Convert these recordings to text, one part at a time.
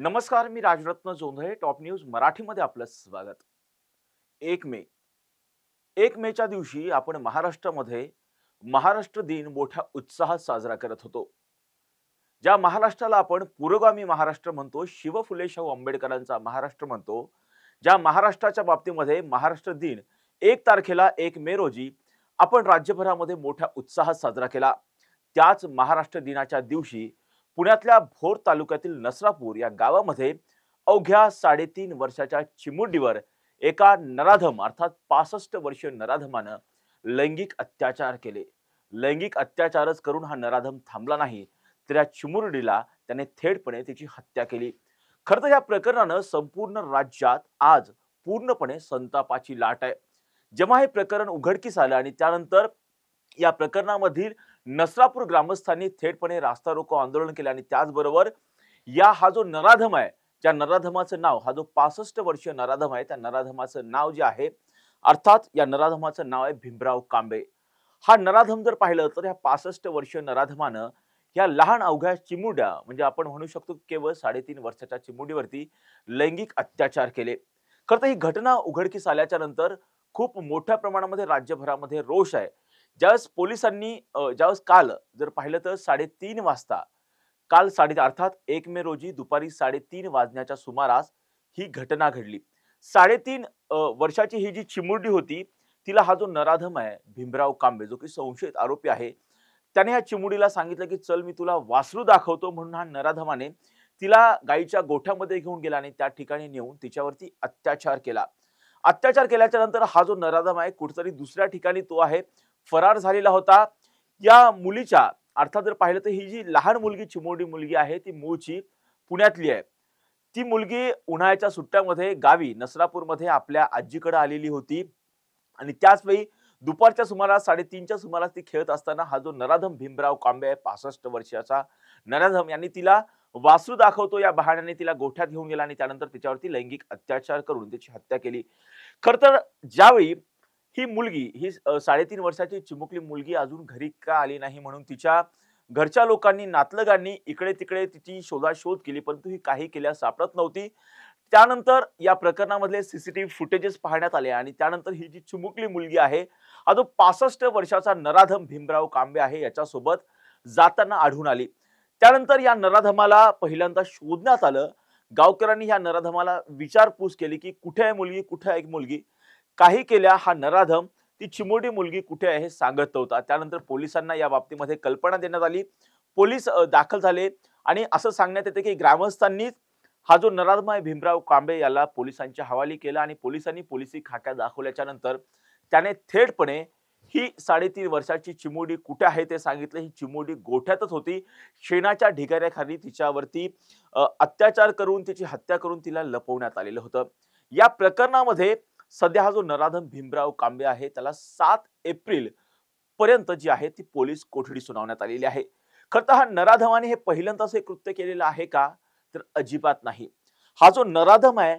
नमस्कार, मी Rajratna Jondhale. Top news मराठीमध्ये आपलं स्वागत. 1 मे 1 मेच्या दिवशी आपण महाराष्ट्रामध्ये महाराष्ट्र दिन मोठ्या उत्साहात साजरा करत होतो. ज्या महाराष्ट्राला आपण पुरोगामी महाराष्ट्र म्हणतो, शिव फुले शाहू आंबेडकरांचा महाराष्ट्र म्हणतो, ज्या महाराष्ट्राच्या बाबतीमध्ये महाराष्ट्र दिन 1 तारखेला 1 मे रोजी आपण राज्यभरामध्ये मोठ्या उत्साहात साजरा केला. त्याच महाराष्ट्र दिनाच्या दिवशी पुण्यातल्या भोर तालुक्यातील नसरापूर या गावामध्ये अवघ्या 3.5 वर्षाच्या चिमुरडीवर एका नराधम अर्थात 65 वर्षीय नराधमानं लैंगिक अत्याचार केले. लैंगिक अत्याचारच करून हा नराधम थांबला नाही, तर या चिमुरडीला त्याने थेटपणे तिची हत्या केली. खरं तर या प्रकरणानं संपूर्ण राज्यात आज पूर्णपणे संतापाची लाट आहे. जेव्हा हे प्रकरण उघडकीस आलं आणि त्यानंतर या प्रकरणामधील नसरापूर ग्रामस्थांनी थेटपणे रास्ता रोको आंदोलन केले आणि त्याचबरोबर हा जो नराधम आहे, ज्या नराधमाचं नाव, हा जो 65 वर्षीय नराधम आहे, त्या नराधमाचं नाव जे आहे, अर्थात या नराधमाचं नाव आहे भीमराव कांबळे. हा नराधम जर पाहिलं तर या 65 वर्षीय नराधमानं या लहान अवघ्या चिमुरड्या म्हणजे आपण म्हणू शकतो केवळ 3.5 वर्षाच्या चिमुरडीवरती लैंगिक अत्याचार केले. खरं तर ही घटना उघडकीस आल्याच्या नंतर खूप मोठ्या प्रमाणामध्ये राज्यभरामध्ये रोष आहे. ज्यावेळेस पोलिसांनी ज्यावेळेस काल जर पाहिलं तर 3:30 वाजता काल अर्थात 1 मे रोजी दुपारी 3:30 वाजण्याच्या सुमारास ही घटना घडली. 3.5 वर्षाची ही जी चिमुरडी होती, तिला हा जो नराधम आहे भीमराव कांबळे, जो की संशयित आरोपी आहे, त्याने ह्या चिमुरडीला सांगितलं की चल मी तुला वासरू दाखवतो, म्हणून हा नराधमाने तिला गाईच्या गोठ्यामध्ये घेऊन गेला आणि त्या ठिकाणी नेऊन तिच्यावरती अत्याचार केला. अत्याचार केल्याच्या नंतर हा जो नराधम आहे कुठेतरी दुसऱ्या ठिकाणी तो आहे फरार झालेला होता. या मुलीच्या अर्थात जर पाहिलं तर ही जी लहान मुलगी चिमुरडी मुलगी आहे ती मूळची पुण्यातली आहे. ती मुलगी उन्हाळ्याच्या सुट्ट्यामध्ये गावी नसरापूरमध्ये आपल्या आजीकडे आलेली होती आणि त्याच वेळी दुपारच्या सुमारास 3:30च्या सुमारास ती खेळत असताना हा जो नराधम भीमराव कांबळे आहे 65 वर्षाचा नराधम, यांनी तिला वासरू दाखवतो या बहाण्याने तिला गोठ्यात घेऊन गेला आणि त्यानंतर तिच्यावरती लैंगिक अत्याचार करून तिची हत्या केली. खर तर ज्यावेळी ही मुलगी 3.5 वर्षाची चिमुकली मुलगी अजून घरी का आली नाही म्हणून तिच्या घरच्या लोकांनी नातलगांनी इकडे तिकडे तिची शोधाशोध केली, परंतु ही काही केल्यास सापडत नव्हती. त्यानंतर या प्रकरणामधले सीसीटीव्ही फुटेजेस पाहण्यात आले आणि त्यानंतर ही जी चिमुकली मुलगी आहे, हा जो 65 वर्षाचा नराधम भीमराव कांबळे आहे याच्यासोबत जाताना आढळून आली. त्यानंतर या नराधमाला पहिल्यांदा शोधण्यात आलं. गावकऱ्यांनी या नराधमाला विचारपूस केली की कुठे आहे मुलगी, कुठे आहे मुलगी. काही केल्या हा नराधम ती चिमुरडी मुलगी कुठे आहे हे सांगत नव्हता. त्यानंतर पोलिसांना या बाबतीमध्ये कल्पना देण्यात आली. पोलीस दाखल झाले आणि असं सांगण्यात येते की ग्रामस्थांनी हा जो नराधम आहे भीमराव कांबळे याला पोलिसांच्या हवाली केला आणि पोलिसांनी पोलिसी खाक्या दाखवल्याच्या नंतर त्याने थेटपणे ही 3.5 वर्षाची चिमुरडी कुठे आहे ते सांगितलं. ही चिमुरडी गोठ्यातच होती. शेणाच्या ढिगाऱ्याखाली तिच्यावरती अत्याचार करून तिची हत्या करून तिला लपवण्यात आलेलं होतं. या प्रकरणामध्ये सध्या हा जो नराधम भीमराव कांबळे आहे त्याला 7 एप्रिल पर्यंत जी आहे ती पोलीस कोठडी सुनावण्यात आलेली आहे. खरं तर हा नराधमाने हे पहिल्यांदाच हे कृत्य केलेलं आहे का, तर अजिबात नाही. हा जो नराधम आहे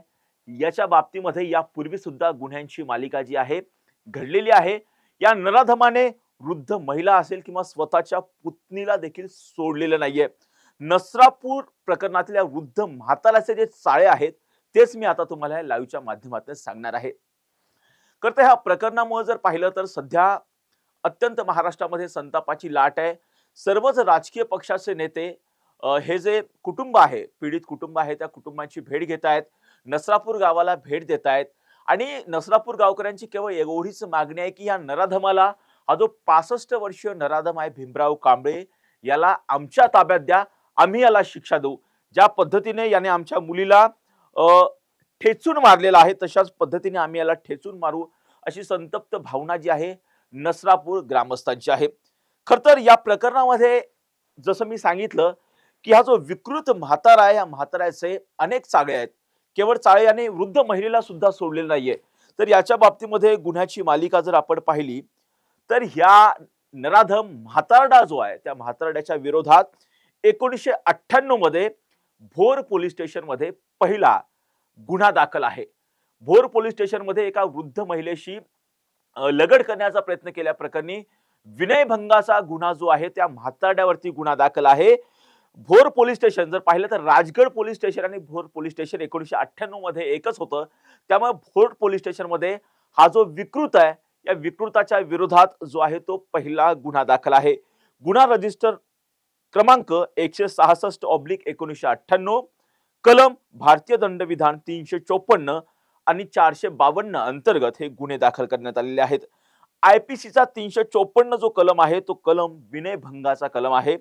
याच्या बाबतीमध्ये यापूर्वी सुद्धा गुन्ह्यांची मालिका जी आहे घडलेली आहे. या नराधमाने वृद्ध महिला असेल किंवा स्वतःच्या पुतणीला देखील सोडलेलं नाहीये. नसरापूर प्रकरणातल्या वृद्ध म्हाताऱ्याचे जे चाळे आहेत तेच मी आता तुम्हाला या लाईव्हच्या माध्यमातून सांगणार आहे. तर ह्या प्रकरणामुळे जर पाहिलं तर सध्या अत्यंत महाराष्ट्रामध्ये संतापाची लाट आहे. सर्वच राजकीय पक्षाचे नेते हे जे कुटुंब आहे, पीडित कुटुंब आहे, त्या कुटुंबाची भेट घेत आहेत. नसरापूर गावाला भेट देत आहेत आणि नसरापूर गावकऱ्यांची केवळ एवढीच मागणी आहे की या नराधमाला, हा जो 65 वर्षीय नराधम आहे भीमराव कांबळे, याला आमच्या ताब्यात द्या. आम्ही याला शिक्षा देऊ. ज्या पद्धतीने याने आमच्या मुलीला ठेचून मारलेला आहे तशाच पद्धतीने आम्ही याला ठेचून मारू, अशी संतप्त भावना जी आहे नसरापूर ग्रामस्थांची आहे. खर तर या प्रकरणामध्ये जसं मी सांगितलं की हा जो विकृत म्हातारा आहे, या म्हाताऱ्याचे अनेक चाळे आहेत. केवळ चाळे याने वृद्ध महिलेला सुद्धा सोडलेलं नाहीये. तर याच्या बाबतीमध्ये गुन्ह्याची मालिका जर आपण पाहिली तर ह्या नराधम म्हातारडा जो आहे त्या म्हातारड्याच्या विरोधात 1998 मध्ये भोर पोलीस स्टेशन मध्ये पहिला गुन्हा दाखल आहे. भोर पोलीस स्टेशन मध्ये एका वृद्ध महिलेशी लगड करण्याचा प्रयत्न केल्या प्रकरणी विनयभंगाचा गुन्हा जो आहे त्या म्हातारड्यावरती गुन्हा दाखल आहे. भोर पोलीस स्टेशन जर पाहिलं तर राजगड पोलीस स्टेशन आणि भोर पोलीस स्टेशन 1998 मध्ये एकच होतं. त्यामुळे भोर पोलीस स्टेशन मध्ये हा जो विकृत आहे, या विकृताच्या विरोधात जो आहे तो पहिला गुन्हा दाखल आहे. गुन्हा रजिस्टर क्रमांक 166/1998, कलम भारतीय दंडविधान 354 आणि 452 अंतर्गत हे गुन्हे दाखल करण्यात आलेले आहेत. आयपीसीचा 354 जो कलम आहे तो कलम विनयभंगाचा कलम आहे.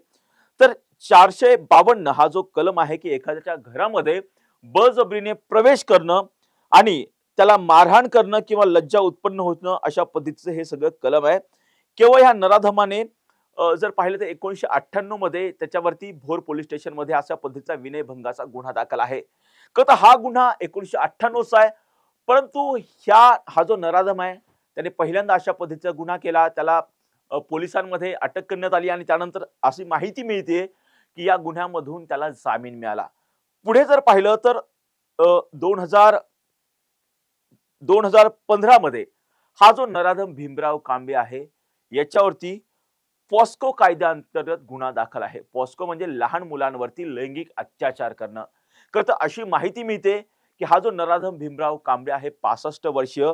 तर 452 हा जो कलम आहे की एखाद्याच्या घरामध्ये बळजबरीने प्रवेश करणं आणि त्याला मारहाण करणं किंवा लज्जा उत्पन्न होणं अशा पद्धतीचं हे सगळं कलम आहे. केवळ ह्या नराधमाने जर पाहिलं तर 1998 मध्ये त्याच्यावरती भोर पोलीस स्टेशन मध्ये अशा पद्धतीचा विनयभंगाचा गुन्हा दाखल आहे. तर हा गुन्हा 1998 चा आहे. परंतु हा जो नराधम आहे त्याने पहिल्यांदा अशा पद्धतीचा गुन्हा केला. त्याला पोलिसांमध्ये अटक करण्यात आली आणि त्यानंतर अशी माहिती मिळते की या गुन्ह्यामधून त्याला जामीन मिळाला. पुढे जर पाहिलं तर 2015 मध्ये हा जो नराधम भीमराव कांबळे आहे याच्यावरती पॉस्को कायद्याअंतर्गत गुन्हा दाखल आहे. पॉस्को म्हणजे लहान मुलांवरती लैंगिक अत्याचार करणं. तर अशी माहिती मिळते की हा जो नराधम भीमराव कांबळे आहे 65 वर्षीय,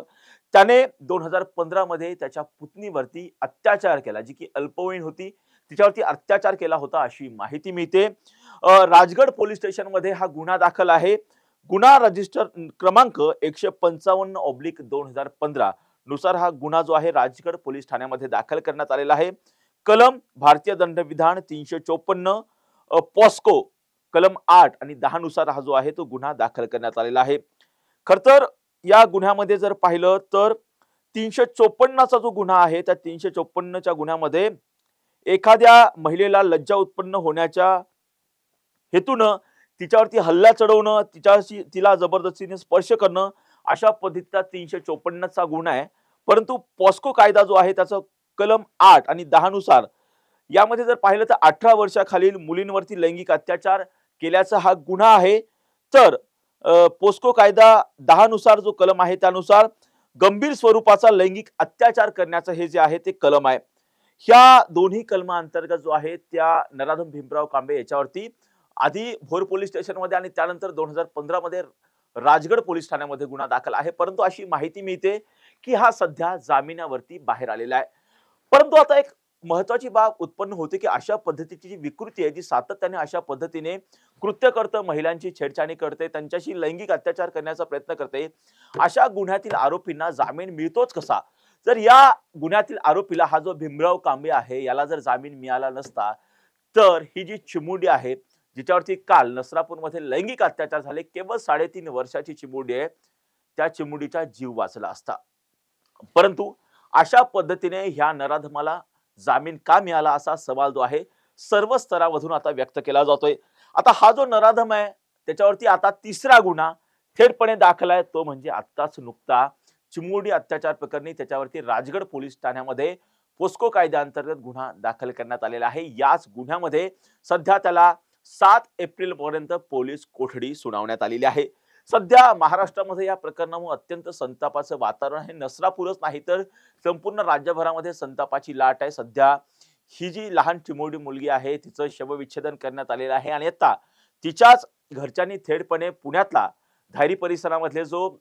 त्याने 2015 मध्ये त्याच्या पुतणीवरती अत्याचार केला, जी की अल्पवयीन होती. तिच्यावरती अत्याचार केला होता अशी माहिती मिळते. राजगड पोलीस स्टेशन मध्ये हा गुन्हा दाखल आहे. गुन्हा रजिस्टर क्रमांक 155/2015 नुसार हा गुन्हा जो आहे राजगड पोलीस ठाण्यामध्ये दाखल करण्यात आलेला आहे. कलम भारतीय दंडविधान 354, पॉस्को कलम 8 आणि 10 नुसार हा जो आहे तो गुन्हा दाखल करण्यात आलेला आहे. खर तर या गुन्ह्यामध्ये जर पाहिलं तर 354 चा जो गुन्हा आहे त्या 354 च्या गुन्ह्यामध्ये एखाद्या महिलेला लज्जा उत्पन्न होण्याच्या हेतूनं तिच्यावरती हल्ला चढवणं, तिला जबरदस्तीने स्पर्श करणं अशा पद्धतीचा 354 चा गुन्हा आहे. परंतु पॉस्को कायदा जो आहे त्याचा कलम 8 आणि 10 नुसार यामध्ये जर पाहिलं तर 18 वर्षाखालील मुलींवरती लैंगिक अत्याचार केल्याचा हा गुन्हा आहे. तर पोस्को कायदा 10 नुसार जो कलम आहे त्यानुसार गंभीर स्वरूपाचा लैंगिक अत्याचार करण्याचं हे जे आहे ते कलम आहे. ह्या दोन्ही कलमांतर्गत जो आहे त्या नराधम भीमराव कांबळे याच्यावरती आधी भोर पोलीस स्टेशन मध्ये आणि त्यानंतर 2015 मध्ये राजगड पोलीस ठाण्यामध्ये गुन्हा दाखल आहे. परंतु अशी माहिती मिळते की हा सध्या जामिनावरती बाहेर आलेला आहे. परंतु आता एक महत्वाची बाब उत्पन्न होते की अशा पद्धतीची जी विकृती आहे जी सातत्याने अशा पद्धतीने कृत्य करतं, महिलांची छेडछाणी करते, त्यांच्याशी लैंगिक अत्याचार करण्याचा प्रयत्न करते, अशा गुन्ह्यातील आरोपींना जामीन मिळतोच कसा? जर या गुन्ह्यातील आरोपीला हा जो भीमराव कांबळे आहे याला जर जामीन मिळाला नसता तर ही जी चिमुरडी आहे जिच्यावरती काल नसरापूरमध्ये लैंगिक अत्याचार झाले, केवळ 3.5 वर्षाची चिमुरडी आहे, त्या चिमुरडीचा जीव वाचला असता. परंतु अशा पद्धतीने ह्या नराधमाला जामीन का मिळाला असा सवाल जो आहे सर्व स्तरामधून आता व्यक्त केला जातोय. आता हा जो नराधम आहे त्याच्यावरती आता तिसरा गुन्हा थेटपणे दाखल आहे, तो म्हणजे आत्ताच नुकता चिमुरडी अत्याचार प्रकरणी त्याच्यावरती राजगड पोलीस ठाण्यामध्ये पोस्को कायद्याअंतर्गत गुन्हा दाखल करण्यात आलेला आहे. याच गुन्ह्यामध्ये सध्या त्याला 7 एप्रिल पर्यंत पोलीस कोठडी सुनावण्यात आलेली आहे. सध्या महाराष्ट्रामध्ये या प्रकरणामुळे अत्यंत संतापाचं वातावरण आहे. नसरापूरच नाही तर संपूर्ण राज्यभरामध्ये संतापाची लाट आहे. सध्या ही जी लहान चिमुरडी मुलगी आहे तिचं शवविच्छेदन करण्यात आलेलं आहे आणि आता तिच्याच घरच्यांनी थेटपणे पुण्यातला धायरी परिसरामधले जो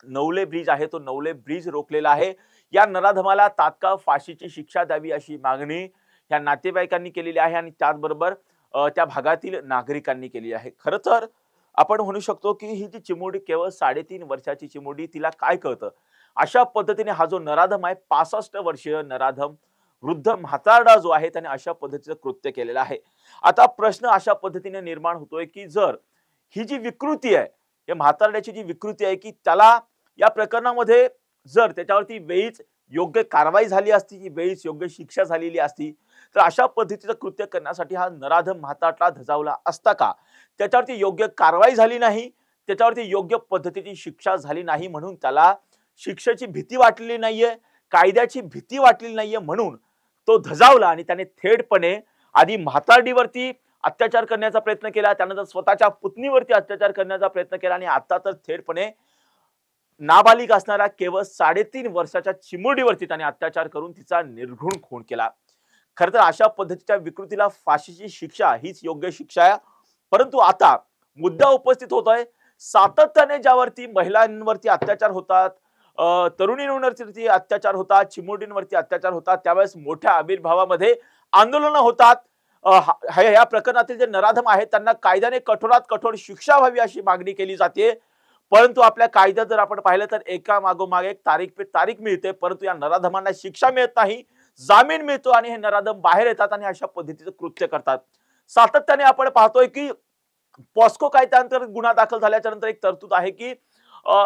नवले ब्रिज आहे तो नवले ब्रिज रोखलेला आहे. या नराधमाला तात्काळ फाशीची शिक्षा द्यावी अशी मागणी या नातेवाईकांनी केलेली आहे आणि त्याचबरोबर त्या भागातील नागरिकांनी केली आहे. खरं तर आपण म्हणू शकतो की ही जी चिमुरडी केवळ 3.5 वर्षाची चिमुरडी, तिला काय कळतं? अशा पद्धतीने हा जो नराधम आहे 65 वर्षीय नराधम वृद्ध म्हातारडा जो आहे त्याने अशा पद्धतीचं कृत्य केलेलं आहे. आता प्रश्न अशा पद्धतीने निर्माण होतोय की जर ही जी विकृती आहे, या म्हातारड्याची जी विकृती आहे की त्याला या प्रकरणामध्ये जर त्याच्यावरती वेळीच योग्य कारवाई झाली असती, वेळीच योग्य शिक्षा झालेली असती, तर अशा पद्धतीचं कृत्य करण्यासाठी हा नराधम म्हातारडा धजावला असता का? त्याच्यावरती योग्य कारवाई झाली नाही, त्याच्यावरती योग्य पद्धतीची शिक्षा झाली नाही म्हणून त्याला शिक्षेची भीती वाटलेली नाहीये, कायद्याची भीती वाटलेली नाहीये म्हणून तो धजावला आणि त्याने थेटपणे आधी म्हातारडीवरती अत्याचार करण्याचा प्रयत्न केला, त्यानंतर स्वतःच्या पुतणीवरती अत्याचार करण्याचा प्रयत्न केला आणि आता तर थेटपणे नाबालिग असणाऱ्या केवळ 3.5 वर्षाच्या चिमुरडीवरती त्याने अत्याचार करून तिचा निर्घृण खून केला. खरं तर अशा पद्धतीच्या विकृतीला फाशीची शिक्षा हीच योग्य शिक्षा आहे. परंतु आता मुद्दा उपस्थित होतोय, सातत्याने ज्यावरती महिलांवरती अत्याचार होतात, तरुणींवरती अत्याचार होतात, चिमुरडींवरती अत्याचार होतात, त्यावेळेस मोठ्या आविर्भावामध्ये आंदोलनं होतात. या प्रकरणातील जे नराधम आहेत त्यांना कायद्याने कठोरात कठोर शिक्षा व्हावी अशी मागणी केली जाते. परंतु आपल्या कायद्यात जर आपण पाहिलं तर एका मागोमाग एक तारीख पे तारीख मिळते, परंतु या नराधमांना शिक्षा मिळत नाही, जामीन मिळतो आणि हे नराधम बाहेर येतात आणि अशा पद्धतीचं कृत्य करतात. सातत्याने आपण पाहतोय की पॉस्को कायद्याअंतर्गत गुन्हा दाखल झाल्याच्या नंतर एक तरतूद आहे की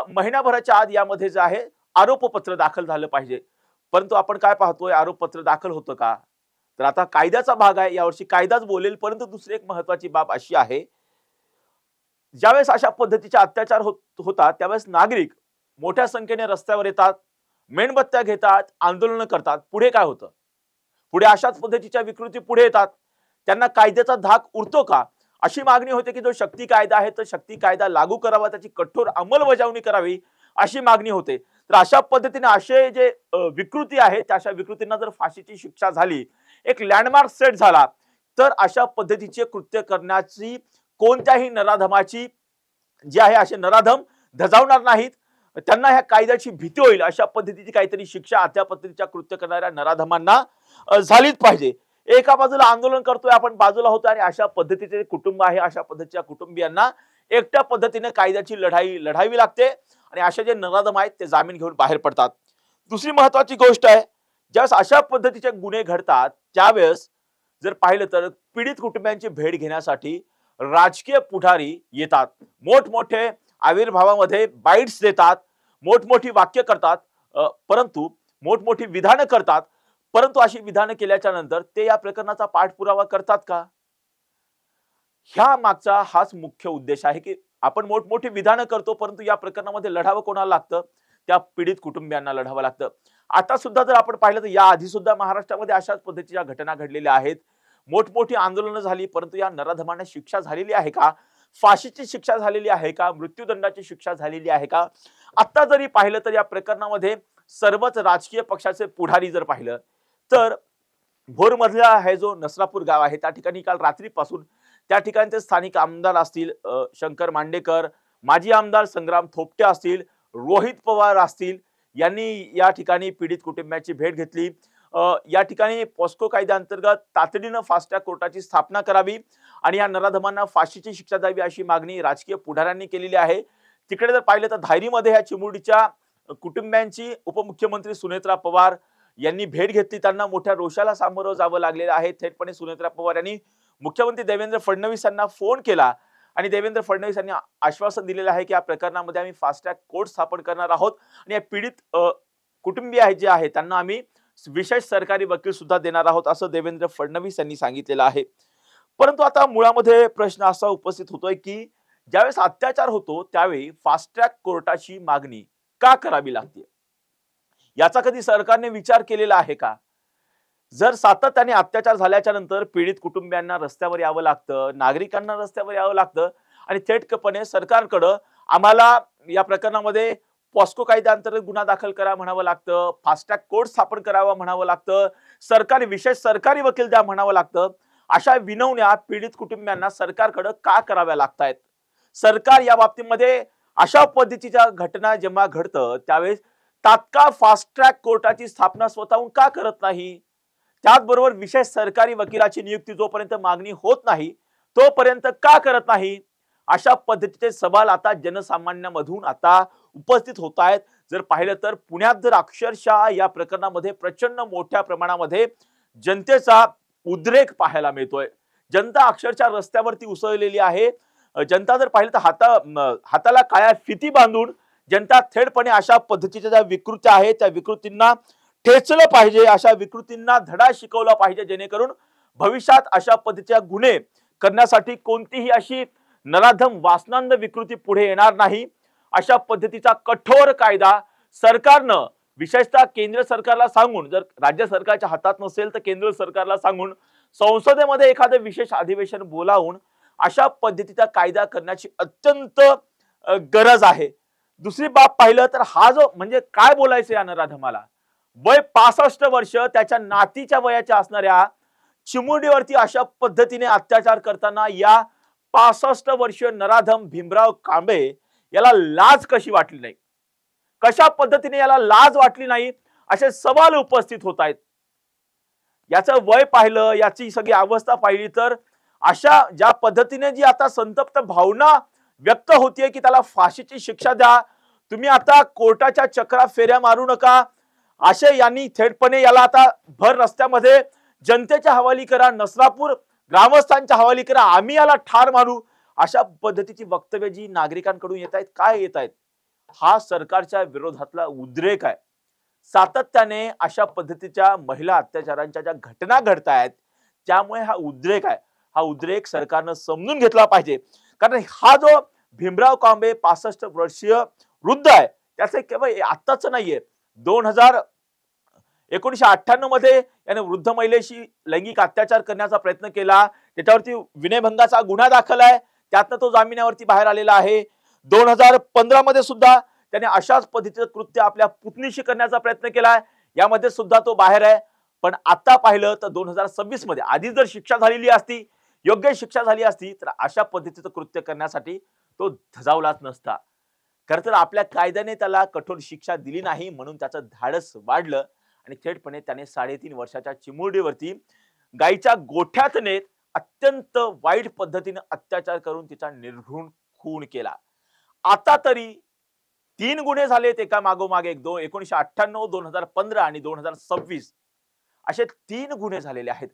महिनाभराच्या आत यामध्ये जे आहे आरोपपत्र दाखल झालं पाहिजे. परंतु आपण काय पाहतोय, आरोपपत्र दाखल होतं का? तर आता कायद्याचा भाग आहे, यावर्षी कायदाच बोलेल. परंतु दुसरी एक महत्वाची बाब अशी आहे, ज्यावेळेस अशा पद्धतीचे अत्याचार होतात त्यावेळेस नागरिक मोठ्या संख्येने रस्त्यावर येतात, मेणबत्त्या घेतात, आंदोलन करतात. पुढे काय होतं? पुढे अशाच पद्धतीच्या विकृती पुढे येतात. त्यांना कायद्याचा धाक उरतो का? अशी मागणी होते की जो शक्ती कायदा आहे तो शक्ती कायदा लागू करावा, त्याची कठोर अंमलबजावणी करावी अशी मागणी होते. तर अशा पद्धतीने असे जे विकृती आहेत त्या अशा विकृतींना जर फाशीची शिक्षा झाली, एक लँडमार्क सेट झाला, तर अशा पद्धतीचे कृत्य करण्याची कोणत्याही नराधमाची जे आहे असे नराधम धजावणार नाहीत. त्यांना ह्या कायद्याची भीती होईल अशा पद्धतीची काहीतरी शिक्षा त्या पद्धतीच्या कृत्य करणाऱ्या नराधमांना झालीच पाहिजे. एका बाजूला आंदोलन करतोय आपण, बाजूला होतो आणि अशा पद्धतीचे कुटुंब आहे, अशा पद्धतीच्या कुटुंबियांना एकट्या पद्धतीने कायद्याची लढाई लढावी लागते आणि असे जे नराधम आहेत ते जामीन घेऊन बाहेर पडतात. दुसरी महत्वाची गोष्ट आहे, ज्यावेळेस अशा पद्धतीचे गुन्हे घडतात त्यावेळेस जर पाहिलं तर पीडित कुटुंबियांची भेट घेण्यासाठी राजकीय पुढारी येतात, मोठमोठे आविर्भावामध्ये बाईट्स देतात, मोठमोठी वाक्य करतात, परंतु मोठमोठी विधानं करतात. परंतु अशी विधानं केल्याच्या नंतर ते या प्रकरणाचा पाठपुरावा करतात का? ह्या मागचा हाच मुख्य उद्देश आहे की आपण मोठमोठी विधानं करतो, परंतु या प्रकरणामध्ये लढावं कोणाला लागतं? त्या पीडित कुटुंबियांना लढावं लागतं. आता सुद्धा जर आपण पाहिलं तर या आधी सुद्धा महाराष्ट्रामध्ये अशाच पद्धतीच्या घटना घडलेल्या आहेत. मोठमोठी आंदोलनं झाली, परंतु या नराधमांना शिक्षा झालेली आहे का? फाशीची शिक्षा झालेली आहे का? मृत्यूदंडाची शिक्षा झालेली आहे का? आता जरी पाहिलं तर या प्रकरणामध्ये सर्वच राजकीय पक्षाचे पुढारी जर पाहिलं तर भोरमधला हे जो नसरापूर गाव आहे त्या ठिकाणी काल रात्रीपासून त्या ठिकाणचे स्थानिक आमदार असतील, शंकर मांडेकर, माजी आमदार संग्राम थोपटे असतील, रोहित पवार असतील, यांनी या ठिकाणी पीडित कुटुंबियांची भेट घेतली. या ठिकाणी पॉस्को कायद्याअंतर्गत तातडीनं फास्ट ट्रॅक कोर्टाची स्थापना करावी आणि या नराधमांना फाशीची शिक्षा द्यावी अशी मागणी राजकीय पुढाऱ्यांनी केलेली आहे. तिकडे जर पाहिलं तर धायरीमध्ये ह्या चिमुरडीच्या कुटुंबियांची उपमुख्यमंत्री सुनेत्रा पवार यांनी भेट घेतली. त्यांना मोठ्या रोषाला सामोरं जावं लागलेलं आहे. थेटपणे सुनेत्रा पवार यांनी मुख्यमंत्री देवेंद्र फडणवीस यांना फोन केला आणि देवेंद्र फडणवीस यांनी आश्वासन दिलेलं आहे की या प्रकरणामध्ये आम्ही फास्ट ट्रॅक कोर्ट स्थापन करणार आहोत आणि या पीडित कुटुंबीय आहेत जे आहे त्यांना आम्ही विशेष सरकारी वकील सुद्धा देणार आहोत असं देवेंद्र फडणवीस यांनी सांगितलेलं आहे. परंतु आता मुळामध्ये प्रश्न असा उपस्थित होतोय की ज्यावेळेस अत्याचार होतो त्यावेळी फास्ट ट्रॅक कोर्टाची मागणी का करावी लागते? याचा कधी सरकारने विचार केलेला आहे का? जर सातत्याने अत्याचार झाल्याच्या नंतर पीडित कुटुंबियांना रस्त्यावर यावं लागतं, नागरिकांना रस्त्यावर यावं लागतं आणि थेटपणे सरकारकडं आम्हाला या प्रकरणामध्ये पॉस्को कायद्याअंतर्गत गुन्हा दाखल करा म्हणावं लागतं, फास्ट ट्रॅक कोर्ट स्थापन करावा म्हणावं लागतं, विशेष सरकारी वकील द्या म्हणावं लागतं. अशा विनवण्या पीडित कुटुंबियांना सरकारकडे का कराव्या लागतायत? सरकार या बाबतीमध्ये अशा पद्धतीच्या घटना जेव्हा घडतं त्यावेळेस तात्काळ फास्ट ट्रॅक कोर्टाची स्थापना स्वतःहून का करत नाही? त्याचबरोबर विशेष सरकारी वकिलाची नियुक्ती जोपर्यंत मागणी होत नाही तोपर्यंत का करत नाही? अशा पद्धतीचे सवाल आता जनसामान्यांमधून आता उपस्थित होत आहेत. जर पाहिलं तर पुण्यात जर अक्षरशः या प्रकरणामध्ये प्रचंड मोठ्या प्रमाणामध्ये जनतेचा उद्रेक पाहायला मिळतोय. जनता अक्षरशः रस्त्यावरती उसळलेली आहे. जनता जर पाहिलं तर हाताला काळ्या फिती बांधून जनता थेटपणे अशा पद्धतीच्या ज्या विकृती आहेत त्या विकृतींना ठेचलं पाहिजे, अशा विकृतींना धडा शिकवला पाहिजे, जेणेकरून भविष्यात अशा पद्धतीच्या गुन्हे करण्यासाठी कोणतीही अशी नराधम वासनांद विकृती पुढे येणार नाही. अशा पद्धतीचा कठोर कायदा सरकारनं विशेषतः केंद्र सरकारला सांगून, जर राज्य सरकारच्या हातात नसेल तर केंद्र सरकारला सांगून संसदेमध्ये एखादं विशेष अधिवेशन बोलावून अशा पद्धतीचा कायदा करण्याची अत्यंत गरज आहे. दुसरी बाब पाहिलं तर हा जो म्हणजे काय बोलायचं या नराधमाला, वय 65 वर्ष, त्याच्या नातीच्या वयाच्या असणाऱ्या चिमुरडीवरती अशा पद्धतीने अत्याचार करताना या 65 वर्षीय नराधम भीमराव कांबळे याला लाज कशी वाटली नाही, कशा पद्धतीने याला लाज वाटली नाही, असे सवाल उपस्थित होत आहेत. याचं वय पाहिलं, याची सगळी अवस्था पाहिली तर अशा ज्या पद्धतीने जी आता संतप्त भावना व्यक्त होतीये की त्याला फाशीची शिक्षा द्या, तुम्ही आता कोर्टाच्या चक्रा फेऱ्या मारू नका, असे यांनी थेटपणे याला आता भर रस्त्यामध्ये जनतेच्या हवाली करा, नसरापूर ग्रामस्थांच्या हवाली करा, आम्ही याला ठार मारू, अशा पद्धतीची वक्तव्य जी नागरिकांकडून येत आहेत. काय येत आहेत? हा सरकारच्या विरोधातला उद्रेक आहे. सातत्याने अशा पद्धतीच्या महिला अत्याचारांच्या ज्या घटना घडतायत त्यामुळे हा उद्रेक आहे. हा उद्रेक सरकारनं समजून घेतला पाहिजे. कारण हा जो भीमराव कांबळे 65 वर्षीय वृद्ध आहे त्याचे केवळ आत्ताच नाहीये, 1998 मध्ये याने वृद्ध महिलेशी लैंगिक अत्याचार करण्याचा प्रयत्न केला, त्याच्यावरती विनयभंगाचा गुन्हा दाखल आहे, त्यातनं तो जामिनावरती बाहेर आलेला आहे. 2015 मध्ये सुद्धा त्याने अशाच पद्धतीचं कृत्य आपल्या पुतणीशी करण्याचा प्रयत्न केलाय, यामध्ये सुद्धा तो बाहेर आहे. पण आता पाहिलं तर 2026 मध्ये आधी जर शिक्षा झालेली असती, योग्य शिक्षा झाली असती, तर अशा पद्धतीचं कृत्य करण्यासाठी तो धजावलाच नसता. खरं तर आपल्या कायद्याने त्याला कठोर शिक्षा दिली नाही म्हणून त्याचं धाडस वाढलं आणि थेटपणे त्याने 3.5 वर्षाच्या चिमुरडीवरती गायीच्या गोठ्यात नेत अत्यंत वाईट पद्धतीने अत्याचार करून तिचा निर्घृण खून केला. आता तरी 3 गुन्हे झालेत एका मागोमाग एक. 1998, 2015 आणि 2026 असे 3 गुन्हे झालेले आहेत.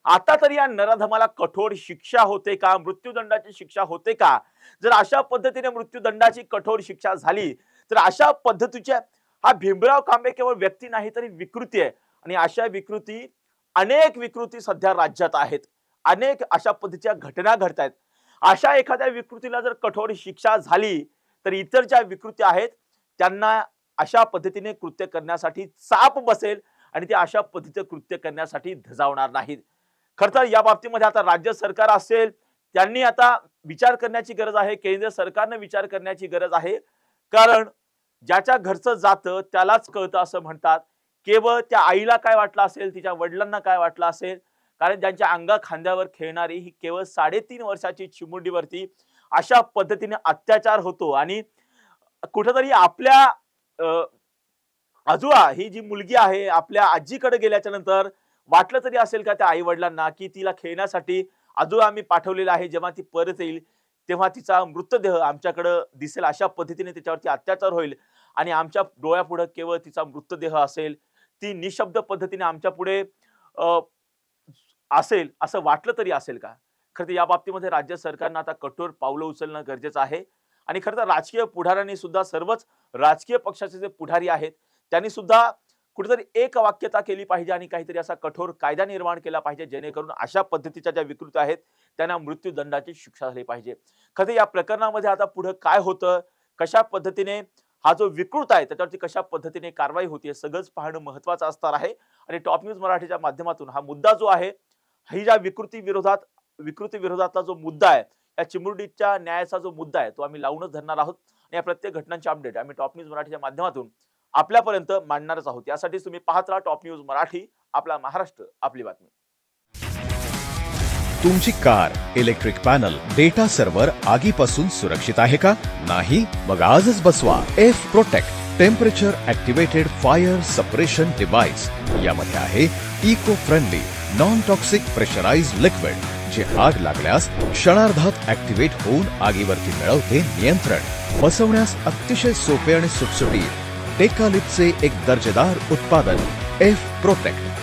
आता तरी या नराधमाला कठोर शिक्षा होते का, मृत्यूदंडाची शिक्षा होते का? जर अशा पद्धतीने मृत्यूदंडाची कठोर शिक्षा झाली तर अशा पद्धतीच्या हा भीमराव कांबळे केवळ व्यक्ती नाही तरी विकृती आहे. आणि अशा अनेक विकृती सध्या राज्यात आहेत. अनेक अशा पद्धतीच्या घटना घडत आहेत. अशा एखाद्या विकृतीला जर कठोर शिक्षा झाली तर इतर ज्या विकृती आहेत त्यांना अशा पद्धतीने कृत्य करण्यासाठी चाप बसेल आणि ते अशा पद्धतीचे कृत्य करण्यासाठी धजावणार नाहीत. खरं तर या बाबतीमध्ये आता राज्य सरकार असेल त्यांनी आता विचार करण्याची गरज आहे, केंद्र सरकारने विचार करण्याची गरज आहे. कारण ज्याच्या घरचं जातं त्यालाच कळतं असं म्हणतात. केवळ त्या आईला काय वाटलं असेल, तिच्या वडिलांना काय वाटलं असेल, कारण ज्यांच्या अंगा खांद्यावर खेळणारी ही केवळ 3.5 वर्षाची चिमुरडीवरती अशा पद्धतीने अत्याचार होतो. आणि कुठेतरी आपल्या आजोळा ही जी मुलगी आहे आपल्या आजीकडे गेल्याच्या नंतर वाटलं तरी असेल का त्या आई वडिलांना की तिला खेळण्यासाठी आजोळा आम्ही पाठवलेला आहे, जेव्हा ती परत येईल तेव्हा तिचा मृतदेह आमच्याकडे दिसेल, अशा पद्धतीने तिच्यावरती अत्याचार होईल आणि आमच्या डोळ्यापुढे केवळ तिचा मृतदेह असेल, ती निशब्द पद्धतीने आमच्या पुढे असेल असं वाटलं तरी असेल का? खरं तर या बाबतीमध्ये राज्य सरकारनं आता कठोर पावलं उचलणं गरजेचं आहे. आणि खरं तर राजकीय पुढाऱ्यांनी सुद्धा, सर्वच राजकीय पक्षाचे जे पुढारी आहेत त्यांनी सुद्धा कुठेतरी एक वाक्यता केली पाहिजे आणि काहीतरी असा कठोर कायदा निर्माण केला पाहिजे जेणेकरून अशा पद्धतीच्या ज्या विकृती आहेत त्यांना मृत्यूदंडाची शिक्षा झाली पाहिजे. खरं या प्रकरणामध्ये आता पुढे काय होतं, कशा पद्धतीने हा जो विकृत आहे त्याच्यावरती कशा पद्धतीने कारवाई होते सगळंच पाहणं महत्वाचं असणार आहे. आणि टॉप न्यूज मराठीच्या माध्यमातून हा मुद्दा जो आहे, ही ज्या विकृती विरोधातला जो मुद्दा आहे, या चिमुरडीच्या न्यायाचा जो मुद्दा आहे तो आम्ही लावूनच धरणार आहोत. आणि या प्रत्येक घटनांची अपडेट आम्ही टॉप न्यूज मराठीच्या माध्यमातून आपल्यापर्यंत मांडणारच आहोत. यासाठी तुम्ही पाहत राहा टॉप न्यूज मराठी, आपला महाराष्ट्र आपली बातमी. तुमची car, electric panel, data server आगीपासून सुरक्षित आहे का? नाही? मग आजच बसवा F protect temperature activated fire suppression device. यामध्ये आहे eco friendly non toxic pressurised liquid, जे आग लागल्यास क्षणार्धात ऍक्टिव्हेट होऊन आगीवरती मिळवते नियंत्रण. बसवण्यास अतिशय सोपे आणि सुटसुटीत. टेकालिपचे एक दर्जेदार उत्पादन एफ प्रोटेक्ट.